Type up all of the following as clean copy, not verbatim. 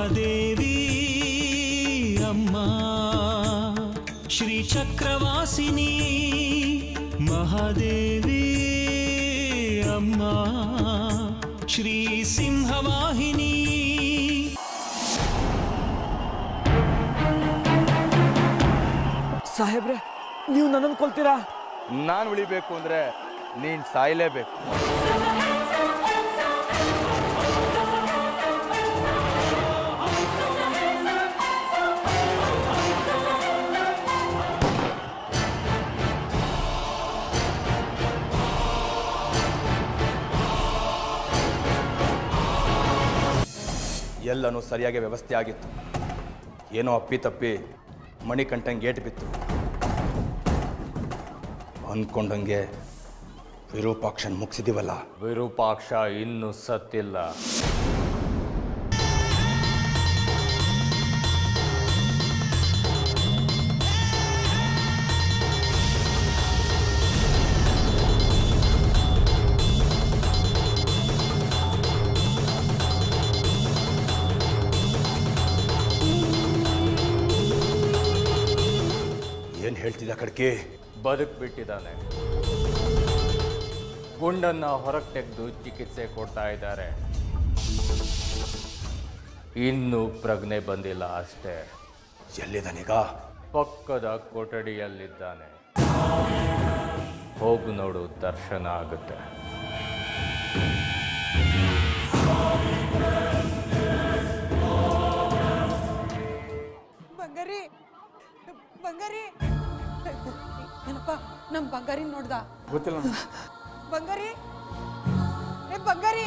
ಮಹಾದೇವಿ ಅಮ್ಮ ಶ್ರೀ ಚಕ್ರವಾಸಿನಿ ಮಹಾದೇವಿ ಅಮ್ಮ ಶ್ರೀ ಸಿಂಹವಾಹಿನಿ. ಸಾಹೇಬ್ರೆ, ನೀವು ನನ್ನನ್ನು ಕೊಲ್ತೀರಾ? ನಾನು ಉಳಿಬೇಕು ಅಂದ್ರೆ ನೀನ್ ಸಾಯಲೇಬೇಕು. ಎಲ್ಲನೂ ಸರಿಯಾಗಿ ವ್ಯವಸ್ಥೆ ಆಗಿತ್ತು. ಏನೋ ಅಪ್ಪಿತಪ್ಪಿ ಮಣಿಕಂಠನ್ ಗೇಟ್ ಬಿತ್ತು. ಅಂದ್ಕೊಂಡಂಗೆ ವಿರೂಪಾಕ್ಷನ್ ಮುಗಿಸಿದೀವಲ್ಲ. ವಿರೂಪಾಕ್ಷ ಇನ್ನೂ ಸತ್ತಿಲ್ಲ. ಏನ್ ಹೇಳ್ತಿದ್ದ ಕಡ್ಕೆ? ಬದುಕ್ಬಿಟ್ಟಿದ್ದಾನೆ. ಗುಂಡನ್ನ ಹೊರಗೆ ತೆಗೆದು ಚಿಕಿತ್ಸೆ ಕೊಡ್ತಾ ಇದ್ದಾರೆ. ಇನ್ನೂ ಪ್ರಜ್ಞೆ ಬಂದಿಲ್ಲ ಅಷ್ಟೇ. ಎಲ್ಲಿದ್ದಾನೀಗ? ಪಕ್ಕದ ಕೊಠಡಿಯಲ್ಲಿದ್ದಾನೆ. ಹೋಗು ನೋಡು, ದರ್ಶನ ಆಗುತ್ತೆ. ಬಂಗಾರಿ, ಬಂಗಾರಿ, ಏನಪ್ಪ ನಮ್ ಬಂಗಾರಿ ನೋಡ್ದ? ಗೊತ್ತಿಲ್ಲ. ಬಂಗಾರಿ, ಏ ಬಂಗಾರಿ,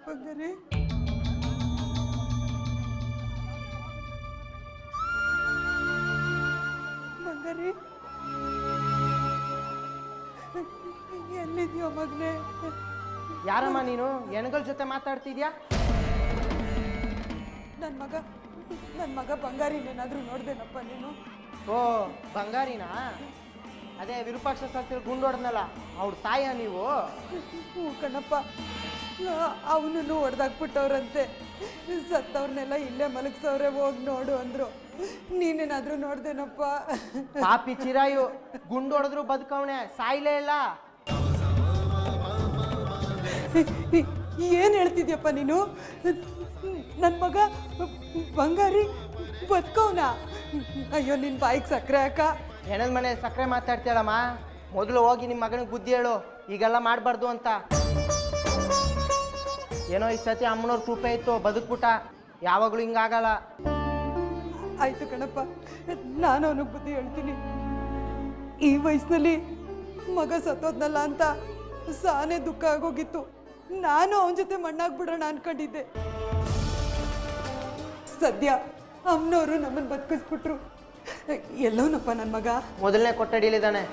ಬಂಗಾರಿ, ಬಂಗಾರಿ, ಎಲ್ಲಿದ್ಯೋ ಮಗನೇ? ಯಾರಮ್ಮ ನೀನು? ಹೆಣ್ಗಳ ಜೊತೆ ಮಾತಾಡ್ತಿದ್ಯಾ? ನನ್ನ ಮಗ ಬಂಗಾರಿನೇನಾದ್ರೂ ನೋಡ್ದೇನಪ್ಪ ನೀನು? ಓ, ಬಂಗಾರಿನಾ? ಅದೇ ವಿರೂಪಾಕ್ಷ ಶಾಸ್ತ್ರಿ ಗುಂಡೋಡ್ನಲ್ಲ, ಅವ್ರ ತಾಯ ನೀವು? ಹ್ಞೂ ಕಣಪ್ಪ, ಅವನನ್ನು ಹೊಡೆದಾಕ್ಬಿಟ್ಟವ್ರಂತೆ. ಸತ್ತವ್ರನ್ನೆಲ್ಲ ಇಲ್ಲೇ ಮಲಗಿಸವ್ರೆ, ಹೋಗಿ ನೋಡು ಅಂದ್ರು. ನೀನೇನಾದ್ರೂ ನೋಡ್ದೇನಪ್ಪ? ಪಾಪಿ ಚಿರಾಯು, ಗುಂಡೋಡಿದ್ರು ಬದುಕವಣೆ, ಸಾಯ್ಲೇ ಇಲ್ಲ. ಏನು ಹೇಳ್ತಿದ್ಯಪ್ಪ ನೀನು? ನನ್ನ ಮಗ ಬಂಗಾರಿ ಬದುಕವನ? ಅಯ್ಯೋ, ನಿನ್ನ ಬಾಯಿಗೆ ಸಕ್ಕರೆ ಅಕ್ಕ. ಹೆಣದ ಮನೆ ಸಕ್ಕರೆ ಮಾತಾಡ್ತೀಯಳಮ್ಮ. ಮೊದಲು ಹೋಗಿ ನಿಮ್ಮ ಮಗನಿಗೆ ಬುದ್ಧಿ ಹೇಳು, ಈಗೆಲ್ಲ ಮಾಡಬಾರ್ದು ಅಂತ. ಏನೋ ಈ ಸತಿ ಅಮ್ಮನವ್ರ ಕೃಪೆ ಇತ್ತು, ಬದುಕ್ಬಿಟ್ಟ. ಯಾವಾಗಲೂ ಹಿಂಗಾಗಲ್ಲ. ಆಯ್ತು ಕಣಪ್ಪ, ನಾನು ಅವನಿಗೆ ಬುದ್ಧಿ ಹೇಳ್ತೀನಿ. ಈ ವಯಸ್ಸಿನಲ್ಲಿ ಮಗ ಸತ್ತೋದ್ನಲ್ಲ ಅಂತ ಸಾನೇ ದುಃಖ ಆಗೋಗಿತ್ತು. ನಾನು ಅವನ ಜೊತೆ ಮಣ್ಣಾಗ್ಬಿಡೋಣ ಅನ್ಕೊಂಡಿದ್ದೆ. ಸದ್ಯ ಅಮ್ಮನವರು ನಮ್ಮನ್ನು ಬದುಕಿಸ್ಬಿಟ್ರು. ಎಲ್ಲವನಪ್ಪ ನನ್ನ ಮಗ? ಮೊದಲನೇ ಕೊಠಡಿಲಿದ್ದಾನೆ.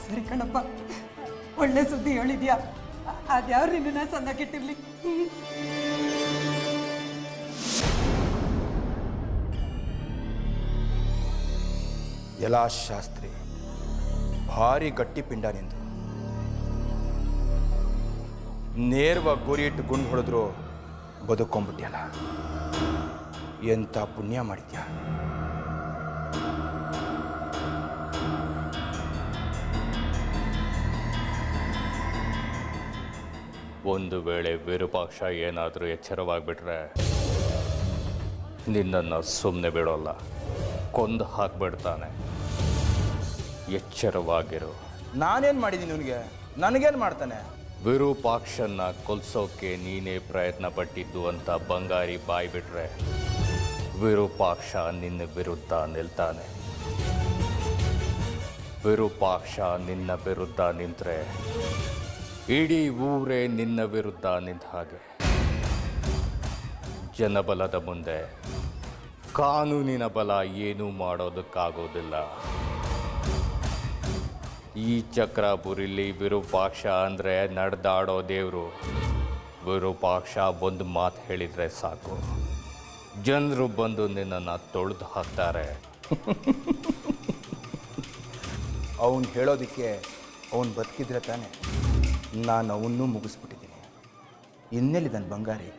ಸರಿ ಕಣಪ್ಪ, ಒಳ್ಳೆ ಸುದ್ದಿ ಹೇಳಿದ್ಯಾ. ಅದ್ಯಾವ್ರು ನಿನ್ನ ಸಣ್ಣಕ್ಕಿಟ್ಟಿರ್ಲಿ. ಎಲ್ಲ ಶಾಸ್ತ್ರಿ, ಭಾರಿ ಗಟ್ಟಿ ಪಿಂಡ ನಿಂದು. ನೇರವಾಗಿ ಗುರಿ ಇಟ್ಟು ಗುಂಡು ಹೊಡೆದ್ರು ಬದುಕೊಂಬಿಟ್ಯಲ್ಲ. ಎಂಥ ಪುಣ್ಯ ಮಾಡಿದ್ಯಾ. ಒಂದು ವೇಳೆ ವಿರೂಪಾಕ್ಷ ಏನಾದರೂ ಎಚ್ಚರವಾಗಿಬಿಟ್ರೆ ನಿನ್ನನ್ನು ಸುಮ್ಮನೆ ಬಿಡೋಲ್ಲ, ಕೊಂದು ಹಾಕ್ಬಿಡ್ತಾನೆ. ಎಚ್ಚರವಾಗಿರು. ನಾನೇನು ಮಾಡಿದ್ದೀನಿ ಇವನಿಗೆ? ನನಗೇನು ಮಾಡ್ತಾನೆ? ವಿರೂಪಾಕ್ಷನ್ನ ಕೊಲ್ಸೋಕೆ ನೀನೇ ಪ್ರಯತ್ನ ಪಟ್ಟಿದ್ದು ಅಂತ ಬಂಗಾರಿ ಬಾಯಿ ಬಿಟ್ರೆ ವಿರೂಪಾಕ್ಷ ನಿನ್ನ ವಿರುದ್ಧ ನಿಲ್ತಾನೆ. ವಿರೂಪಾಕ್ಷ ನಿನ್ನ ವಿರುದ್ಧ ನಿಂತರೆ ಇಡೀ ಊರೇ ನಿನ್ನ ವಿರುದ್ಧ ನಿಂತ ಹಾಗೆ. ಜನಬಲದ ಮುಂದೆ ಕಾನೂನಿನ ಬಲ ಏನೂ ಮಾಡೋದಕ್ಕಾಗೋದಿಲ್ಲ. ಈ ಚಕ್ರಪುರಿಲಿ ವಿರೂಪಾಕ್ಷ ಅಂದರೆ ನಡೆದಾಡೋ ದೇವರು. ವಿರೂಪಾಕ್ಷ ಒಂದು ಮಾತು ಹೇಳಿದರೆ ಸಾಕು, ಜನರು ಬಂದು ನಿನ್ನನ್ನು ತೊಳೆದು ಹಾಕ್ತಾರೆ. ಅವನು ಹೇಳೋದಕ್ಕೆ ಅವನು ಬದುಕಿದ್ರೆ ತಾನೆ. ನಾನು ಅವನ್ನೂ ಮುಗಿಸ್ಬಿಟ್ಟಿದ್ದೀನಿ. ಇನ್ನೆಲ್ಲಿ ನನ್ನ ಬಂಗಾರಿ?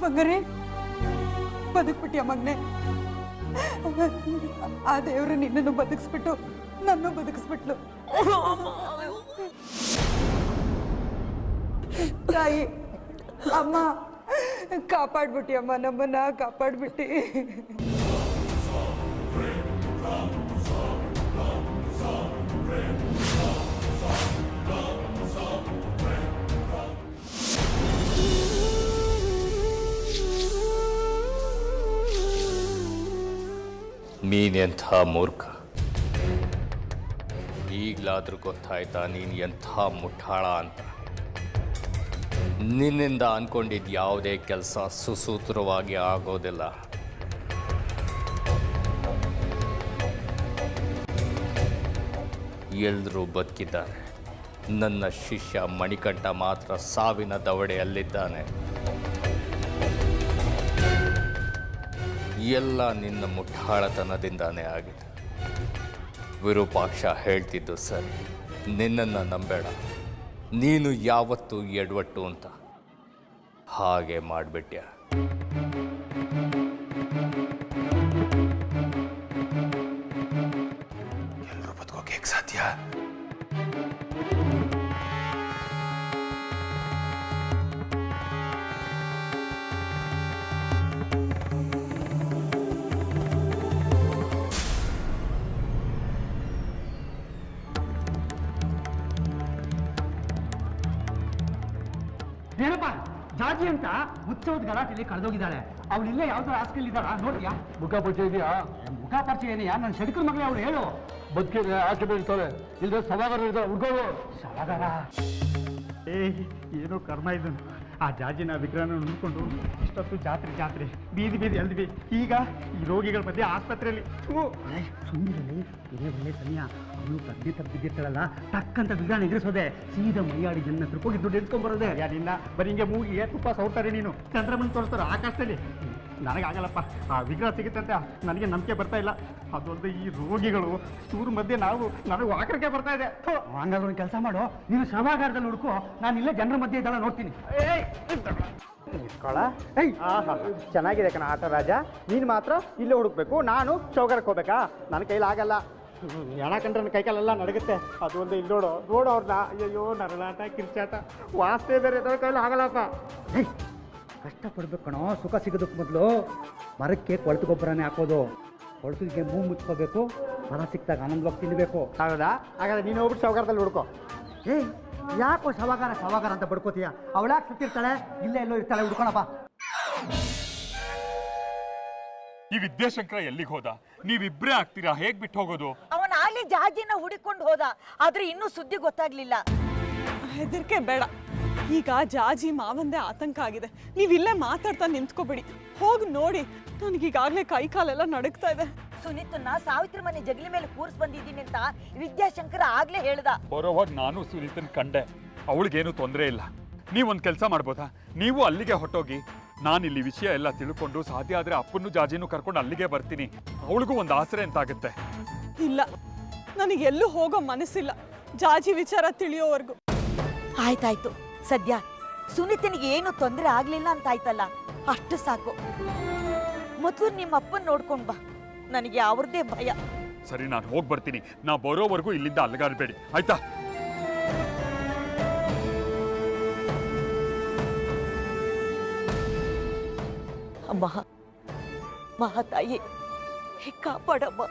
ಬಂಗಾರಿ ಬದುಕ್ಬಿಟ್ಟಿಯ ಮಗನೆ. ಆ ದೇವರು ನಿನ್ನನ್ನು ಬದುಕಿಸ್ಬಿಟ್ಟು ನನ್ನ ಬದುಕಿಸ್ಬಿಟ್ಲು. ತಾಯಿ, ಅಮ್ಮ, ಕಾಪಾಡ್ಬಿಟ್ಟಿ ಅಮ್ಮ, ನಮ್ಮನ್ನ ಕಾಪಾಡ್ಬಿಟ್ಟಿ. ನೀನೆಂಥ ಮೂರ್ಖ. ಈಗಲಾದ್ರೂ ಗೊತ್ತಾಯ್ತಾ ನೀನು ಎಂಥ ಮುಠಾಳ ಅಂತ. ನಿನ್ನಿಂದ ಅಂದ್ಕೊಂಡಿದ್ದ ಯಾವುದೇ ಕೆಲಸ ಸುಸೂತ್ರವಾಗಿ ಆಗೋದಿಲ್ಲ. ಎಲ್ಲರೂ ಬದುಕಿದ್ದಾರೆ. ನನ್ನ ಶಿಷ್ಯ ಮಣಿಕಂಠ ಮಾತ್ರ ಸಾವಿನ ದವಡೆಯಲ್ಲಿದ್ದಾನೆ. ಎಲ್ಲ ನಿನ್ನ ಮುಠಾಳತನದಿಂದಾನೇ ಆಗಿದೆ. ವಿರೂಪಾಕ್ಷ ಹೇಳ್ತಿದ್ದು ಸರಿ, ನಿನ್ನನ್ನು ನಂಬೇಡ. ನೀನು ಯಾವತ್ತೂ ಎಡವಟ್ಟು ಅಂತ. ಹಾಗೆ ಮಾಡಿಬಿಟ್ಯ. ಎಲ್ಲರೂ ಬದುಕೋಕೆ ಹೇಗೆ ಸಾಧ್ಯ? ಏನಪ್ಪ, ಜಾಜಿ ಅಂತ ಉತ್ಸವದ ಗಲಾಟೆಯಲ್ಲಿ ಕಳೆದೋಗಿದ್ದಾಳೆ. ಅವಳು ಇಲ್ಲೇ ಯಾವ್ದಾರು ಹಾಸ್ಟೆಲ್ ನೋಡ್ತೀಯಾ? ಮುಖ ಪರಿಚಯ ಇದೆಯಾ? ಮುಖ ಪರಿಚಯ ಇದೆಯಾ? ನನ್ನ ಶಡಿಕರ ಮಗಳೇ ಅವಳು. ಹೇಳು. ಬದುಕಿದ್ರೆ ಆಕೆ ಬೀಳ್ತಾರೆ, ಇಲ್ಲದೆ ಸವಾಗಾರ ಇದ್ದಾರೆ. ಹುಡ್ಗೋಳು ಸವಾಗಾರ. ಏನೋ ಕರ್ಮ ಇದನ್ನು. ಆ ಜಾಜಿನ ವಿಗ್ರಹನ ನೋಡ್ಕೊಂಡು ಇಷ್ಟೊತ್ತು ಜಾತ್ರೆ ಜಾತ್ರೆ ಬೀದಿ ಬೀದಿ ಎಲ್ದ್ವಿ. ಈಗ ಈ ರೋಗಿಗಳ ಮಧ್ಯೆ ಆಸ್ಪತ್ರೆಯಲ್ಲಿ ಸುಮ್ಮನೆ ಇದೇ ಒಳ್ಳೆ ಸಮಯ. ಅವಳು ತದ್ದಿ ತಪ್ಪಿದ್ದಿರ್ತಾಳಲ್ಲ, ಟಕ್ಕಂತ ವಿಗ್ರಹ ಎದುರಿಸೋದೆ, ಸೀದಾ ಮೈಯಾಡಿ ಜನ ಹತ್ರ ಹೋಗಿ ದುಡ್ಡು ಎತ್ಕೊಂಡ್ಬರೋದೆ. ಯಾರಿಲ್ಲ ಬರೀ ಮೂಗಿಗೆ ತುಪ್ಪ ಸೌರ್ತಾರೆ. ನೀನು ಚಂದ್ರಮನ್ ತೋರಿಸ್ತಾರೆ ಆಕಾಶದಲ್ಲಿ. ನನಗಾಗಲ್ಲಪ್ಪ, ಆ ವಿಗ್ರಹ ಸಿಗುತ್ತಂತೆ ನನಗೆ ನಂಬಿಕೆ ಬರ್ತಾ ಇಲ್ಲ. ಅದೊಂದು ಈ ರೋಗಿಗಳು ಚೂರು ಮಧ್ಯೆ ನನಗೆ ವಾಕರಿಕೆ ಬರ್ತಾ ಇದೆ. ಹಂಗಾದ್ರೆ ಒಂದು ಕೆಲಸ ಮಾಡು, ನೀನು ಶವಾಗಾರದಲ್ಲಿ ಹುಡುಕೋ, ನಾನು ಇಲ್ಲೇ ಜನರ ಮಧ್ಯೆ ಇದ್ದಲ್ಲ ನೋಡ್ತೀನಿ. ಚೆನ್ನಾಗಿದೆ ಕಣ ಆಟ ರಾಜ. ನೀನು ಮಾತ್ರ ಇಲ್ಲೇ ಹುಡುಕ್ಬೇಕು, ನಾನು ಚೌಗಾರಕ್ಕೆ ಹೋಗ್ಬೇಕಾ? ನನ್ನ ಕೈಲಾಗಲ್ಲ. ಹೆಣ ಕಂಡ್ರೆ ನನ್ನ ಕೈಕಾಲೆಲ್ಲ ನಡಗುತ್ತೆ. ಅದು ಒಂದು ಇಲ್ಲಿ ನೋಡು ಅವ್ರನ್ನ. ಅಯ್ಯೋ, ನರಳಾಟ ಕಿರ್ಚಾಟ ವಾಸನೆ ಬೇರೆ ನನ್ನ ಕೈಲಿ ಆಗಲ್ಲಪ್ಪ. ಕಷ್ಟಪಡ್ಬೇಕು ಕಣೋ, ಸುಖ ಸಿಗೋದಕ್ಕೆ ಮೊದಲು ಮರಕ್ಕೆ ಕೊಳತು ಗೊಬ್ಬರನೇ ಹಾಕೋದು. ಕೊಳತಿಗೆ ಮೂಗು ಮುಚ್ಕೋಬೇಕು, ಫಲ ಸಿಕ್ತಾಗ ಆನಂದವಾಗಿ ತಿನ್ನಬೇಕು. ಹೌದಾ? ಹಾಗಾದ್ರೆ ನೀನು ಹೋಗ್ಬಿಟ್ಟು ಚೌಗಾರದಲ್ಲಿ ಹುಡ್ಕೋ. ಯಾಕೋ ಶವಾಗಾರ ಅಂತ ಬಡ್ಕೋತೀಯ? ಅವಳಾಕೆ ಸತ್ತಿರ್ತಾಳೆ, ಇಲ್ಲೇ ಎಲ್ಲೋ ಇರ್ತಾಳೆ, ಹುಡ್ಕೊಳಪ್ಪ. ಈ ವಿದ್ಯಾಶಂಕರ ಎಲ್ಲಿಗೆ ಹೋದ? ನೀವಿಬ್ರೇ ಆಗ್ತೀರಾ? ಹೇಗ್ ಬಿಟ್ಟು ಹೋಗೋದು? ಅವನ ಅಲ್ಲಿ ಜಾಜಿನ ಹುಡಿಕೊಂಡು ಹೋದ, ಆದ್ರೆ ಇನ್ನೂ ಸುದ್ದಿ ಗೊತ್ತಾಗ್ಲಿಲ್ಲ. ಹೆದರಿಕೆ ಬೇಡ. ಈಗ ಜಾಜಿ ಮಾವಂದೇ ಆತಂಕ ಆಗಿದೆ. ನೀವಿಲ್ಲೇ ಮಾತಾಡ್ತಾ ನಿಂತ್ಕೋಬೇಡಿ, ಹೋಗಿ ನೋಡಿ. ನನಗೀಗಾಗಲೇ ಕೈ ಕಾಲೆಲ್ಲ ನಡುಗ್ತಾ ಇದೆ. ಸುನೀತನ್ನ ಸಾವಿತ್ರಿ ಮನೆ ಜಗಲಿ ಮೇಲೆ ಕೂರ್ಸ್ ಬಂದಿದ್ದೀನಿ ಅಂತ ವಿದ್ಯಾಶಂಕರ ಆಗ್ಲೇ ಹೇಳ್ದ. ಬರೋವಾಗ ನಾನು ಸುನೀತನ್ ಕಂಡೆ. ಅವಳಿಗೇನು ತೊಂದರೆ ಇಲ್ಲ. ನೀವೊಂದು ಕೆಲಸ ಮಾಡ್ಬೋದಾ? ನೀವು ಅಲ್ಲಿಗೆ ಹೊಟ್ಟೋಗಿ, ನಾನಿಲ್ಲಿ ವಿಷಯ ಎಲ್ಲ ತಿಳ್ಕೊಂಡು ಸಾಧ್ಯ ಆದ್ರೆ ಅಪ್ಪನ್ನು ಜಾಜಿನೂ ಕರ್ಕೊಂಡು ಅಲ್ಲಿಗೆ ಬರ್ತೀನಿ. ಅವಳಿಗೂ ಒಂದು ಆಸರೆ ಅಂತಾಗುತ್ತೆ. ಇಲ್ಲ, ನನಗೆಲ್ಲೂ ಹೋಗೋ ಮನಸ್ಸಿಲ್ಲ, ಜಾಜಿ ವಿಚಾರ ತಿಳಿಯೋವರೆಗೂ. ಆಯ್ತಾಯ್ತು, ಸದ್ಯ ಸುನೀತನಿಗೆ ಏನು ತೊಂದರೆ ಆಗ್ಲಿಲ್ಲ ಅಂತ ಆಯ್ತಲ್ಲ, ಅಷ್ಟು ಸಾಕು. ಮೊದಲು ನಿಮ್ಮ ಅಪ್ಪನ್ ನೋಡ್ಕೊಂಡ್ ಬಾ, ನನಗೆ ಅವ್ರದ್ದೇ ಭಯ. ಸರಿ, ನಾನು ಹೋಗಿ ಬರ್ತೀನಿ. ನಾ ಬರೋವರೆಗೂ ಇಲ್ಲಿಂದ ಅಲ್ಗಾಡ್ಬೇಡಿ, ಆಯ್ತಾ? ಮಹಾತಾಯಿ ಕಾಪಾಡಮ್ಮ.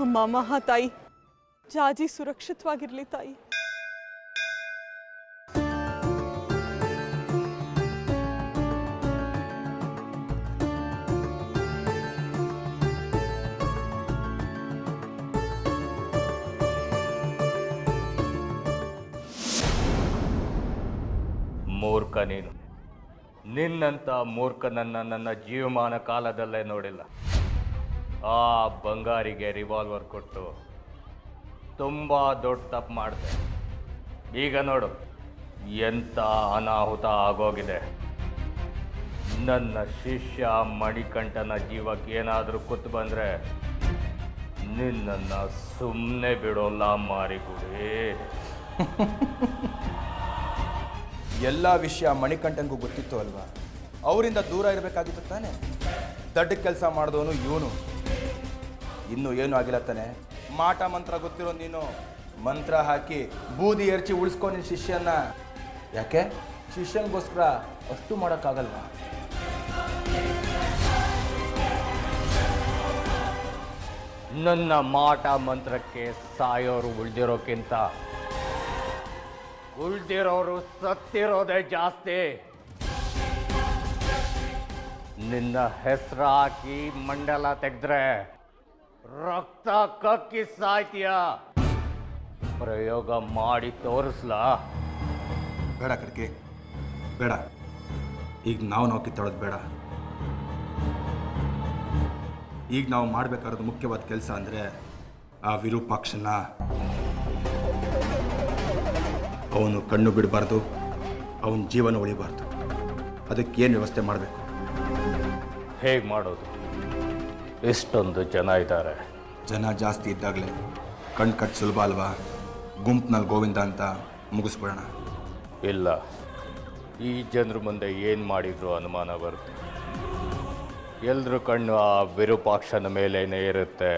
ಅಮ್ಮ ಮಹಾತಾಯಿ, ಜಾಜಿ ಸುರಕ್ಷಿತವಾಗಿರ್ಲಿ ತಾಯಿ. ಮೂರ್ಖ ನೀನು. ನಿನ್ನಂಥ ಮೂರ್ಖನನ್ನು ನನ್ನ ಜೀವಮಾನ ಕಾಲದಲ್ಲೇ ನೋಡಿಲ್ಲ. ಆ ಬಂಗಾರಿಗೆ ರಿವಾಲ್ವರ್ ಕೊಟ್ಟು ತುಂಬ ದೊಡ್ಡ ತಪ್ಪು ಮಾಡಿದೆ. ಈಗ ನೋಡು ಎಂಥ ಅನಾಹುತ ಆಗೋಗಿದೆ. ನನ್ನ ಶಿಷ್ಯ ಮಣಿಕಂಠನ ಜೀವಕ್ಕೆ ಏನಾದರೂ ಕುತ್ತು ಬಂದರೆ ನಿನ್ನನ್ನು ಸುಮ್ಮನೆ ಬಿಡೋಲ್ಲ ಮಾರಿಗುಡಿ. ಎಲ್ಲ ವಿಷಯ ಮಣಿಕಂಠನ್ಗೂ ಗೊತ್ತಿತ್ತು ಅಲ್ವಾ? ಅವರಿಂದ ದೂರ ಇರಬೇಕಾಗಿತ್ತು ತಾನೆ. ದಡ್ಡ ಕೆಲಸ ಮಾಡಿದವನು ಇವನು. ಇನ್ನೂ ಏನೂ ಆಗಿಲ್ಲ ತಾನೆ. ಮಾಟ ಮಂತ್ರ ಗೊತ್ತಿರೋ ನೀನು ಮಂತ್ರ ಹಾಕಿ ಬೂದಿ ಎರಚಿ ಉಳಿಸ್ಕೊ ನಿನ್ನ ಶಿಷ್ಯನ. ಯಾಕೆ ಶಿಷ್ಯನಿಗೋಸ್ಕರ ಅಷ್ಟು ಮಾಡೋಕ್ಕಾಗಲ್ವಾ? ನನ್ನ ಮಾಟ ಮಂತ್ರಕ್ಕೆ ಸಾಯೋರು ಉಳಿದಿರೋಕ್ಕಿಂತ ಉಳಿದಿರೋರು ಸತ್ತಿರೋದೇ ಜಾಸ್ತಿ. ನಿನ್ನ ಹೆಸರು ಹಾಕಿ ಮಂಡಲ ತೆಗೆದ್ರೆ ರಕ್ತ ಕಕ್ಕಿ ಸಾಯ್ತೀಯ. ಪ್ರಯೋಗ ಮಾಡಿ ತೋರಿಸ್ಲಾ? ಬೇಡ ಕಡ್ಕೆ, ಬೇಡ. ಈಗ ನಾವು ಕಿತ್ತಾಡೋದು ಬೇಡ. ಈಗ ನಾವು ಮಾಡಬೇಕಾದ ಮುಖ್ಯವಾದ ಕೆಲಸ ಅಂದರೆ ಆ ವಿರೂಪಾಕ್ಷನ ಅವನು ಕಣ್ಣು ಬಿಡಬಾರ್ದು, ಅವನ ಜೀವನ ಉಳಿಬಾರ್ದು. ಅದಕ್ಕೇನು ವ್ಯವಸ್ಥೆ ಮಾಡಬೇಕು? ಹೇಗೆ ಮಾಡೋದು? ಎಷ್ಟೊಂದು ಜನ ಇದ್ದಾರೆ. ಜನ ಜಾಸ್ತಿ ಇದ್ದಾಗಲೇ ಕಣ್ಣು ಕಟ್ಟು ಸುಲಭ ಅಲ್ವಾ? ಗುಂಪಿನಲ್ಲಿ ಗೋವಿಂದ ಅಂತ ಮುಗಿಸ್ಬಿಡೋಣ. ಇಲ್ಲ, ಈ ಜನರ ಮುಂದೆ ಏನು ಮಾಡಿದ್ರು ಅನುಮಾನ ಬರುತ್ತೆ. ಎಲ್ಲರ ಕಣ್ಣು ಆ ವಿರೂಪಾಕ್ಷನ ಮೇಲೇನೆ ಇರುತ್ತೆ.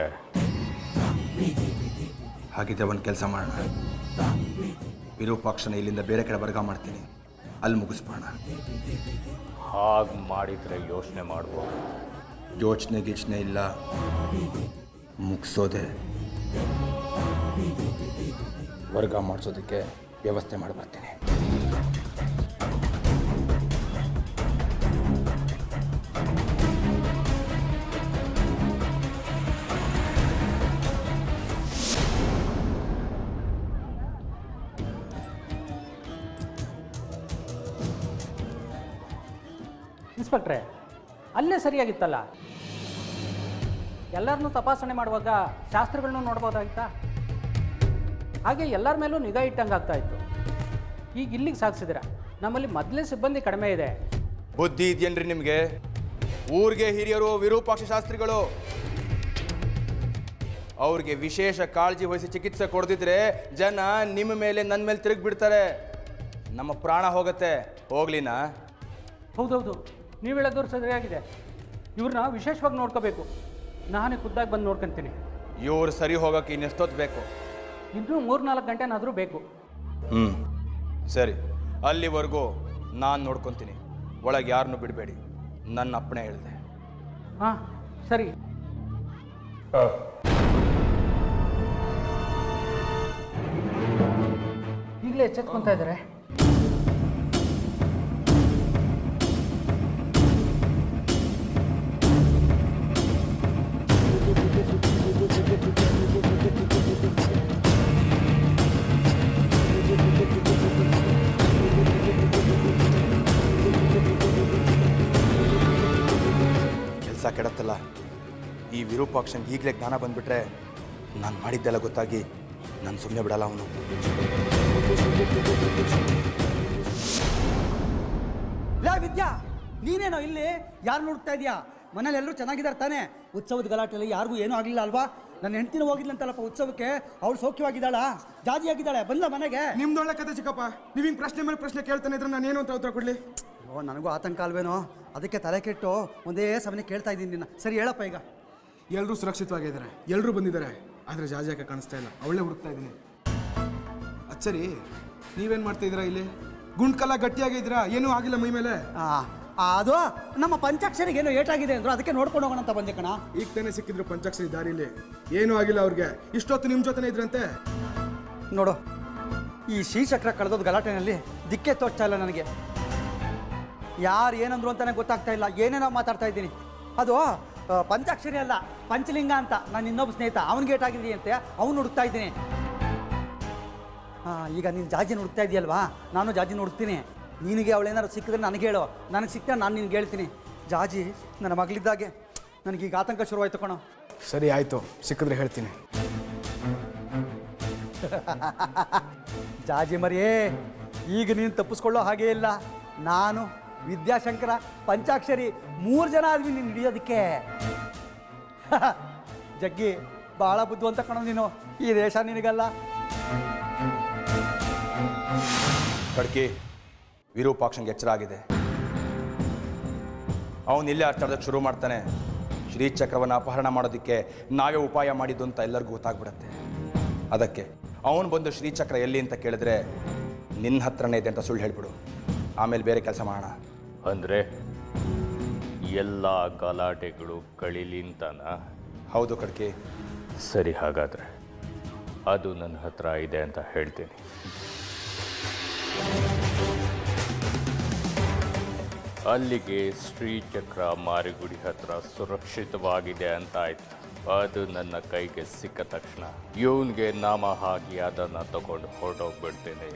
ಹಾಗಿದ್ರೆ ಒಂದು ಕೆಲಸ ಮಾಡೋಣ. ವಿರೂಪಾಕ್ಷನ ಇಲ್ಲಿಂದ ಬೇರೆ ಕಡೆ ವರ್ಗ ಮಾಡ್ತೀನಿ, ಅಲ್ಲಿ ಮುಗಿಸ್ಬೋಣ. ಹಾಗೆ ಮಾಡಿದರೆ ಯೋಚನೆ ಮಾಡ್ಬೋದು. ಯೋಚನೆ ಇಲ್ಲ, ಮುಗಿಸೋದೆ. ವರ್ಗ ಮಾಡಿಸೋದಕ್ಕೆ ವ್ಯವಸ್ಥೆ ಮಾಡಿ ಬರ್ತೀನಿ. ಇನ್ಸ್ಪೆಕ್ಟ್ರೆ, ಅಲ್ಲೇ ಸರಿಯಾಗಿತ್ತಲ್ಲ. ಎಲ್ಲರನ್ನೂ ತಪಾಸಣೆ ಮಾಡುವಾಗ ಶಾಸ್ತ್ರಗಳನ್ನೂ ನೋಡ್ಬೋದಾಗಿತ್ತಾ? ಹಾಗೆ ಎಲ್ಲರ ಮೇಲೂ ನಿಗಾ ಇಟ್ಟಂಗೆ ಆಗ್ತಾ ಇತ್ತು. ಈಗ ಇಲ್ಲಿಗೆ ಸಾಗಿಸಿದಿರ. ನಮ್ಮಲ್ಲಿ ಮೊದಲೇ ಸಿಬ್ಬಂದಿ ಕಡಿಮೆ ಇದೆ. ಬುದ್ಧಿ ಇದೆಯೇನ್ರಿ ನಿಮಗೆ? ಊರಿಗೆ ಹಿರಿಯರು ವಿರೂಪಾಕ್ಷ ಶಾಸ್ತ್ರಿಗಳು. ಅವ್ರಿಗೆ ವಿಶೇಷ ಕಾಳಜಿ ವಹಿಸಿ ಚಿಕಿತ್ಸೆ ಕೊಡದಿದ್ರೆ ಜನ ನಿಮ್ಮ ಮೇಲೆ ನನ್ನ ಮೇಲೆ ತಿರುಗಿ ಬಿಡ್ತಾರೆ. ನಮ್ಮ ಪ್ರಾಣ ಹೋಗುತ್ತೆ. ಹೋಗ್ಲಿನಾ? ಹೌದೌದು, ನೀವು ಹೇಳೋದು ಸರಿಯಾಗಿದೆ. ಇವ್ರನ್ನ ವಿಶೇಷವಾಗಿ ನೋಡ್ಕೋಬೇಕು. ನಾನೇ ಖುದ್ದಾಗಿ ಬಂದು ನೋಡ್ಕೊತೀನಿ. ಇವ್ರು ಸರಿ ಹೋಗೋಕೆ ಇನ್ನೆಷ್ಟೊತ್ತು ಬೇಕು? ಇನ್ನೂ 3-4 ಗಂಟೆನಾದರೂ ಬೇಕು. ಸರಿ, ಅಲ್ಲಿವರೆಗೂ ನಾನು ನೋಡ್ಕೊತೀನಿ. ಒಳಗೆ ಯಾರನ್ನೂ ಬಿಡಬೇಡಿ. ನನ್ನ ಅಪ್ಪಣೆ ಹೇಳಿದೆ. ಹಾಂ, ಸರಿ. ಈಗಲೇ ಎಚ್ಚೆತ್ಕೊತಾ ಇದ್ದಾರೆ. ಕೆಲಸ ಕೆಡತ್ತಲ್ಲ. ಈ ವಿರೂಪಾಕ್ಷನ್ ಈಗಲೇ ಜ್ಞಾನ ಬಂದ್ಬಿಟ್ರೆ ನಾನು ಮಾಡಿದ್ದೆಲ್ಲ ಗೊತ್ತಾಗಿ ನಾನು ಸುಮ್ಮನೆ ಬಿಡಲ್ಲ ಅವನು. ಲಾ ವಿದ್ಯಾ, ನೀನೇನೋ ಇಲ್ಲಿ? ಯಾರು ನೋಡ್ತಾ ಇದೀಯಾ? ಮನೇಲಿ ಎಲ್ಲರೂ ಚೆನ್ನಾಗಿದ್ದಾರೆ ತಾನೇ? ಉತ್ಸವದ ಗಲಾಟೆಯಲ್ಲಿ ಯಾರಿಗೂ ಏನೂ ಆಗಲಿಲ್ಲ ಅಲ್ವಾ? ನನ್ನ ಹೆಂಡ್ತಿನ ಹೋಗಿದ್ಲಂತಲ್ಲಪ್ಪ ಉತ್ಸವಕ್ಕೆ. ಅವಳು ಸೌಖ್ಯವಾಗಿದ್ದಾಳ? ಜಾಜಿಯಾಗಿದ್ದಾಳೆ? ಬಂದ ಮನೆಗೆ? ನಿಮ್ದೊಳ್ಳೆ ಕತೆ ಚಿಕ್ಕಪ್ಪ. ನೀವು ಹಿಂಗೆ ಪ್ರಶ್ನೆ ಮೇಲೆ ಪ್ರಶ್ನೆ ಕೇಳ್ತಾನೆ ಇದ್ರೆ ನಾನು ಏನು ಅಂತ ಉತ್ತರ ಕೊಡಲಿ? ಓ, ನನಗೂ ಆತಂಕ ಅಲ್ವೇನೋ, ಅದಕ್ಕೆ ತಲೆ ಕೆಟ್ಟು ಒಂದೇ ಸಮನೆ ಕೇಳ್ತಾ ಇದ್ದೀನಿ ನಿನ್ನ. ಸರಿ ಹೇಳಪ್ಪ. ಈಗ ಎಲ್ಲರೂ ಸುರಕ್ಷಿತವಾಗಿದ್ದಾರೆ, ಎಲ್ಲರೂ ಬಂದಿದ್ದಾರೆ. ಆದರೆ ಜಾಜಿಯಾಕೆ ಕಾಣಿಸ್ತಾ ಇಲ್ಲ. ಅವಳೇ ಹುಡುಕ್ತಾ ಇದ್ದೀನಿ. ಅಚ್ಚರಿ, ನೀವೇನು ಮಾಡ್ತಾ ಇದ್ದೀರಾ ಇಲ್ಲಿ? ಗುಂಡ್ಕಲ್ಲ ಗಟ್ಟಿಯಾಗಿದ್ದೀರಾ? ಏನೂ ಆಗಿಲ್ಲ ಮೈ ಮೇಲೆ? ಅದು ನಮ್ಮ ಪಂಚಾಕ್ಷರಿಗೆ ಏನೋ ಏಟಾಗಿದೆ ಅಂದ್ರು, ಅದಕ್ಕೆ ನೋಡ್ಕೊಂಡು ಹೋಗೋಣ ಅಂತ ಬಂದೆ ಕಣ. ಈಗ ತಾನೇ ಸಿಕ್ಕಿದ್ರು ಪಂಚಾಕ್ಷರಿ ದಾರಿಲಿ. ಏನೂ ಆಗಿಲ್ಲ ಅವ್ರಿಗೆ. ಇಷ್ಟೊತ್ತು ನಿಮ್ಮ ಜೊತೆನೇ ಇದ್ರಂತೆ. ನೋಡು, ಈ ಶ್ರೀಚಕ್ರ ಕಳೆದೋದು ಗಲಾಟೆನಲ್ಲಿ ದಿಕ್ಕೆ ತೋಚ್ತಾ ಇಲ್ಲ ನನಗೆ. ಯಾರು ಏನಂದ್ರು ಅಂತಾನೆ ಗೊತ್ತಾಗ್ತಾ ಇಲ್ಲ. ಏನೇನೋ ಮಾತಾಡ್ತಾ ಇದ್ದೀನಿ. ಅದು ಪಂಚಾಕ್ಷರಿ ಅಲ್ಲ, ಪಂಚಲಿಂಗ ಅಂತ ನಾನು ಇನ್ನೊಬ್ಬ ಸ್ನೇಹಿತ. ಅವನಿಗೆ ಏಟಾಗಿದ್ರಿ ಅಂತೆ, ಅವನು ಹುಡುಕ್ತಾ ಇದ್ದೀನಿ. ಈಗ ನೀನು ಜಾಜಿನ ಹುಡುಕ್ತಾ ಇದೆಯಲ್ವಾ? ನಾನು ಜಾಜಿನ ಹುಡುಕ್ತೀನಿ. ನಿನಗೆ ಅವಳೇನಾದ್ರು ಸಿಕ್ಕಿದ್ರೆ ನನಗೆ ಹೇಳೋ, ನನಗೆ ಸಿಕ್ಕ ನಾನು ನಿನ್ಗೆ ಹೇಳ್ತೀನಿ. ಜಾಜಿ ನನ್ನ ಮಗಳಿದ್ದಾಗೆ, ನನಗೀಗ ಆತಂಕ ಶುರುವಾಯ್ತು ಕಣೋ. ಸರಿ ಆಯಿತು, ಸಿಕ್ಕಿದ್ರೆ ಹೇಳ್ತೀನಿ. ಜಾಜಿ ಮರಿಯೇ, ಈಗ ನೀನು ತಪ್ಪಿಸ್ಕೊಳ್ಳೋ ಹಾಗೇ ಇಲ್ಲ. ನಾನು ವಿದ್ಯಾಶಂಕರ ಪಂಚಾಕ್ಷರಿ 3 ಜನ ಆದ್ವಿ ನೀನು ಹಿಡಿಯೋದಕ್ಕೆ. ಜಗ್ಗಿ ಭಾಳ ಬುದ್ಧಿವಂತ ಕಣೋ ನೀನು, ಈ ದೇಶ ನಿನಗಲ್ಲ. ಕಡ್ಕಿ, ವಿರೂಪಾಕ್ಷಂಗೆ ಎಚ್ಚರ ಆಗಿದೆ. ಅವನು ಇಲ್ಲೇ ಆಟಾಡೋದಕ್ಕೆ ಶುರು ಮಾಡ್ತಾನೆ. ಶ್ರೀಚಕ್ರವನ್ನು ಅಪಹರಣ ಮಾಡೋದಕ್ಕೆ ನಾವೇ ಉಪಾಯ ಮಾಡಿದ್ದು ಅಂತ ಎಲ್ಲರಿಗೂ ಗೊತ್ತಾಗ್ಬಿಡತ್ತೆ. ಅದಕ್ಕೆ ಅವನು ಬಂದು ಶ್ರೀಚಕ್ರ ಎಲ್ಲಿ ಅಂತ ಕೇಳಿದ್ರೆ ನಿನ್ನ ಹತ್ರನೇ ಇದೆ ಅಂತ ಸುಳ್ಳು ಹೇಳ್ಬಿಡು. ಆಮೇಲೆ ಬೇರೆ ಕೆಲಸ ಮಾಡೋಣ. ಅಂದರೆ ಎಲ್ಲ ಗಲಾಟೆಗಳು ಕಳೀಲಿ ಅಂತಾನ? ಹೌದು ಕಡ್ಕಿ. ಸರಿ, ಹಾಗಾದರೆ ಅದು ನನ್ನ ಹತ್ರ ಇದೆ ಅಂತ ಹೇಳ್ತೀನಿ. ಅಲ್ಲಿಗೆ ಶ್ರೀಚಕ್ರ ಮಾರಿಗುಡಿ ಹತ್ರ ಸುರಕ್ಷಿತವಾಗಿದೆ ಅಂತ ಆಯ್ತು. ಅದು ನನ್ನ ಕೈಗೆ ಸಿಕ್ಕ ತಕ್ಷಣ ಇವನಿಗೆ ನಾಮ ಹಾಕಿ ಅದನ್ನು ತಗೊಂಡು ಹೊರಟೋಗ್ಬಿಡ್ತೇನೆ.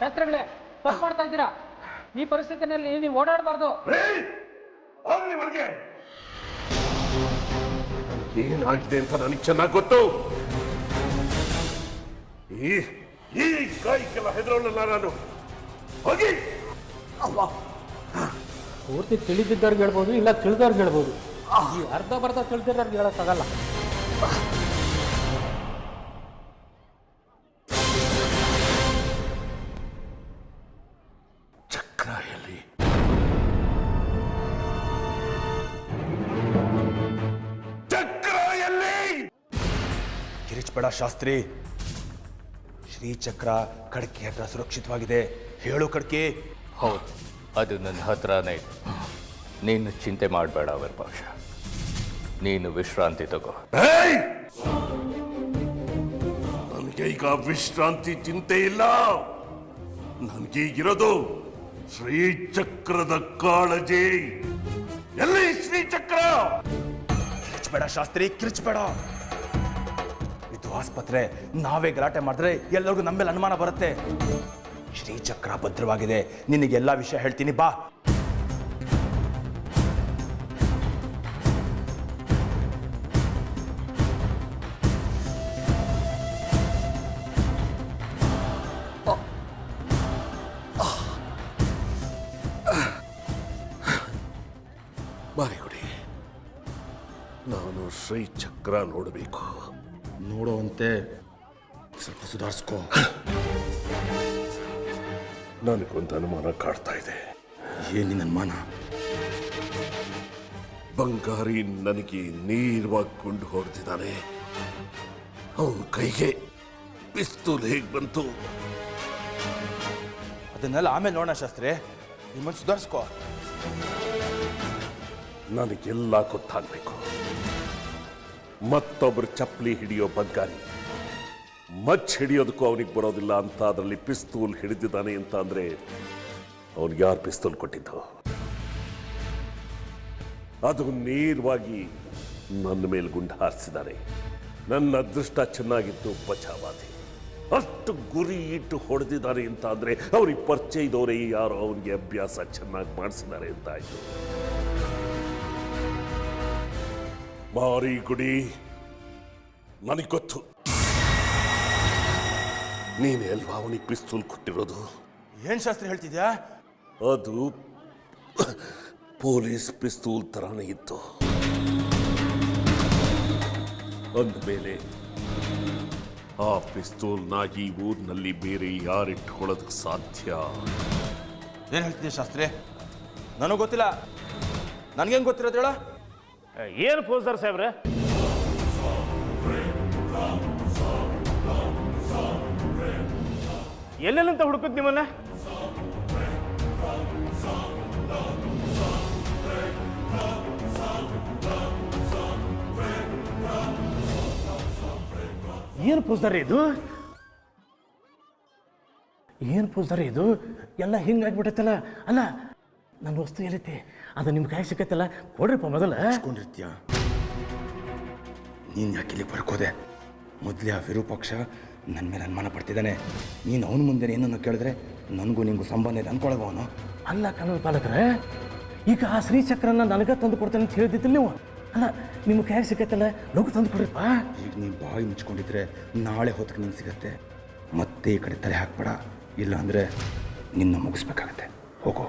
ಶಾಸ್ತ್ರಿಗಳೇ ತಪ್ಪು ಮಾಡ್ತಾ ಇದ್ದೀರಾ. ಈ ಪರಿಸ್ಥಿತಿನಲ್ಲಿ ನೀವು ಓಡಾಡಬಾರ್ದು. ಏನಾಗಿದೆ ಅಂತ ನನಗೆ ಚೆನ್ನಾಗಿ ಗೊತ್ತು. ಈ ಕಾಯಿಗೆಲ್ಲ ಹೆದರೋಲ್ಲ ನಾನು. ಹೋಗಿ. ಪೂರ್ತಿ ತಿಳಿದಿದ್ದವ್ರಿಗೆ ಹೇಳ್ಬೋದು, ಇಲ್ಲ ತಿಳಿದವ್ರಿಗೆ ಹೇಳ್ಬೋದು. ಈ ಅರ್ಧ ಬರ್ಧ ತಿಳಿದಿರೋರ್ಗೆ ಹೇಳೋಕ್ಕಾಗಲ್ಲ. ಕಿರಿಚ್ಬೇಡ ಶಾಸ್ತ್ರಿ. ಶ್ರೀಚಕ್ರ ಕಡ್ಕಿ ಹತ್ರ ಸುರಕ್ಷಿತವಾಗಿದೆ. ಹೇಳು ಕಡ್ಕಿ. ಹೌದು, ಅದು ನನ್ನ ಹತ್ರನೇ ಇದೆ. ನೀನು ಚಿಂತೆ ಮಾಡಬೇಡ ವಿರೂಪಾಕ್ಷ, ನೀನು ವಿಶ್ರಾಂತಿ ತಗೋ. ನನಗೆ ಈಗ ವಿಶ್ರಾಂತಿ ಚಿಂತೆ ಇಲ್ಲ. ನನಗೆ ಇರೋದು ಶ್ರೀಚಕ್ರದ ಕಾಳಜಿ. ಎಲ್ಲಿ ಶ್ರೀಚಕ್ರ? ಕಿರಿಚ್ಬೇಡ ಶಾಸ್ತ್ರಿ, ಕಿರಿಚ್ಬೇಡ. ಇದು ಆಸ್ಪತ್ರೆ. ನಾವೇ ಗಲಾಟೆ ಮಾಡಿದ್ರೆ ಎಲ್ಲರಿಗೂ ನಮ್ಮ ಮೇಲೆ ಅನುಮಾನ ಬರುತ್ತೆ. ಶ್ರೀಚಕ್ರ ಭದ್ರವಾಗಿದೆ. ನಿನಗೆಲ್ಲ ವಿಷಯ ಹೇಳ್ತೀನಿ, ಬಾ. ಮಾರಿಗುಡಿ, ನಾನು ಶ್ರೀಚಕ್ರ ನೋಡಬೇಕು. ನೋಡುವಂತೆ ಸ್ವಲ್ಪ ಸುಧಾರಿಸ್ಕೋ. ನನಗೊಂದು ಅನುಮಾನ ಕಾಡ್ತಾ ಇದೆ. ಏನಿನ ಅನುಮಾನ? ಬಂಗಾರಿ ನನಗೆ ನೇರವಾಗಿ ಗುಂಡು ಹೊಡೆದಿದ್ದಾನೆ. ಅವನ ಕೈಗೆ ಪಿಸ್ತೂಲ್ ಹೇಗೆ ಬಂತು? ಅದನ್ನೆಲ್ಲ ಆಮೇಲೆ ನೋಡೋಣ ಶಾಸ್ತ್ರಿ. ನಿಮ್ಮನ್ನು ಸುಧಾರಿಸ್ಕೋ. ನನಗೆಲ್ಲ ಗೊತ್ತಾಗಬೇಕು. ಮತ್ತೊಬ್ಬರು ಚಪ್ಪಲಿ ಹಿಡಿಯೋ ಬಂಗಾರಿ ಮಚ್ಚ ಹಿಡಿಯೋದಕ್ಕೂ ಅವನಿಗೆ ಬರೋದಿಲ್ಲ ಅಂತ ಅದರಲ್ಲಿ ಪಿಸ್ತೂಲ್ ಹಿಡಿದಿದ್ದಾನೆ ಅಂತ ಅಂದರೆ ಅವನಿಗೆ ಯಾರು ಪಿಸ್ತೂಲ್ ಕೊಟ್ಟಿದ್ದು? ಅದು ನೇರವಾಗಿ ನನ್ನ ಮೇಲೆ ಗುಂಡು ಹಾರಿಸಿದ್ದಾನೆ. ನನ್ನ ಅದೃಷ್ಟ ಚೆನ್ನಾಗಿತ್ತು, ಬಚಾವಾದೆ. ಅಷ್ಟು ಗುರಿ ಇಟ್ಟು ಹೊಡೆದಿದ್ದಾರೆ ಅಂತ ಅಂದರೆ ಅವ್ರಿಗೆ ಪರಿಚಯ ಇದ್ದವರೇ ಯಾರೋ ಅವನಿಗೆ ಅಭ್ಯಾಸ ಚೆನ್ನಾಗಿ ಮಾಡಿಸಿದ್ದಾರೆ ಅಂತ ಆಯಿತು. ಮಾರಿಗುಡಿ, ನನಗೆ ಗೊತ್ತು ನೀನೇ ಅಲ್ವಾ ಅವನಿಗೆ ಪಿಸ್ತೂಲ್ ಕೊಟ್ಟಿರೋದು. ಏನ್ ಶಾಸ್ತ್ರಿ ಹೇಳ್ತಿದ್ಯಾ? ಅದು ಪೊಲೀಸ್ ಪಿಸ್ತೂಲ್ ತರಾನೇ ಇತ್ತು. ಅಂದಮೇಲೆ ಆ ಪಿಸ್ತೂಲ್ನ ಈ ಊರಿನಲ್ಲಿ ಬೇರೆ ಯಾರಿಟ್ಕೊಳ್ಳೋದಕ್ಕೆ ಸಾಧ್ಯ? ಏನ್ ಹೇಳ್ತಿದ್ಯಾ ಶಾಸ್ತ್ರಿ? ನನಗೆ ಗೊತ್ತಿಲ್ಲ. ನನ್ಗೇನು ಗೊತ್ತಿರೋದು ಹೇಳ? ಏನು ಫೌಜ್ದಾರ್ ಸಾಹೇಬ್ರೆ? ಎಲ್ಲೆಲ್ಲಂತ ಹುಡುಕುದ್ ನಿಮ್ಮನ್ನ? ಏನು ಪೂಜ್ದಾರಿ ಇದು ಏನು ಪೂಜ್ದಾರಿ ಇದು ಎಲ್ಲ ಹಿಂಗಾಗ್ಬಿಟ್ಟೈತಲ್ಲ ಅಲ್ಲ ನನ್ನ ವಸ್ತು ಎಲ್ಲೈತಿ ಅದು ನಿಮ್ಮ ಕೈ ಸಿಕ್ಕತ್ತಲ್ಲ ಕೊಡ್ರಿಪ್ಪ ಮೊದಲ ಕೊಂಡಿರ್ತೀಯ ನೀನು ಯಾಕೆ ಇಲ್ಲಿ ಬರ್ಕೋದೆ ಮೊದಲೇ ಆ ವಿರೂಪಾಕ್ಷ ನನ್ನ ಮೇಲೆ ಅನುಮಾನ ಪಡ್ತಿದ್ದಾನೆ ನೀನು ಅವನ ಮುಂದೆ ಏನನ್ನು ಕೇಳಿದ್ರೆ ನನಗೂ ನಿಂಗೂ ಸಂಬಂಧ ಇದೆ ಅನ್ಕೊಳವ ಅವನು. ಅಲ್ಲ ಕಾನೂನು ಪಾಲಕರೇ, ಈಗ ಆ ಶ್ರೀಚಕ್ರನ ನನಗೆ ತಂದು ಕೊಡ್ತೇನೆ ಅಂತ ಹೇಳಿದ್ದಿಲ್ಲ ನೀವು. ಅಲ್ಲ ನಿಮ್ಮ ಕೈ ಸಿಕ್ಕತ್ತಲ್ಲ ಲೋಕ ತಂದು ಕೊಡ್ರಿಪ್ಪ. ಈಗ ನೀನು ಬಾಯಿ ಮುಚ್ಕೊಂಡಿದ್ರೆ ನಾಳೆ ಹೊತ್ತಿಗೆ ನಿಂಗೆ ಸಿಗತ್ತೆ. ಮತ್ತೆ ಈ ಕಡೆ ತಲೆ ಹಾಕ್ಬೇಡ, ಇಲ್ಲ ಅಂದರೆ ನಿನ್ನ ಮುಗಿಸ್ಬೇಕಾಗತ್ತೆ. ಹೋಗೋ.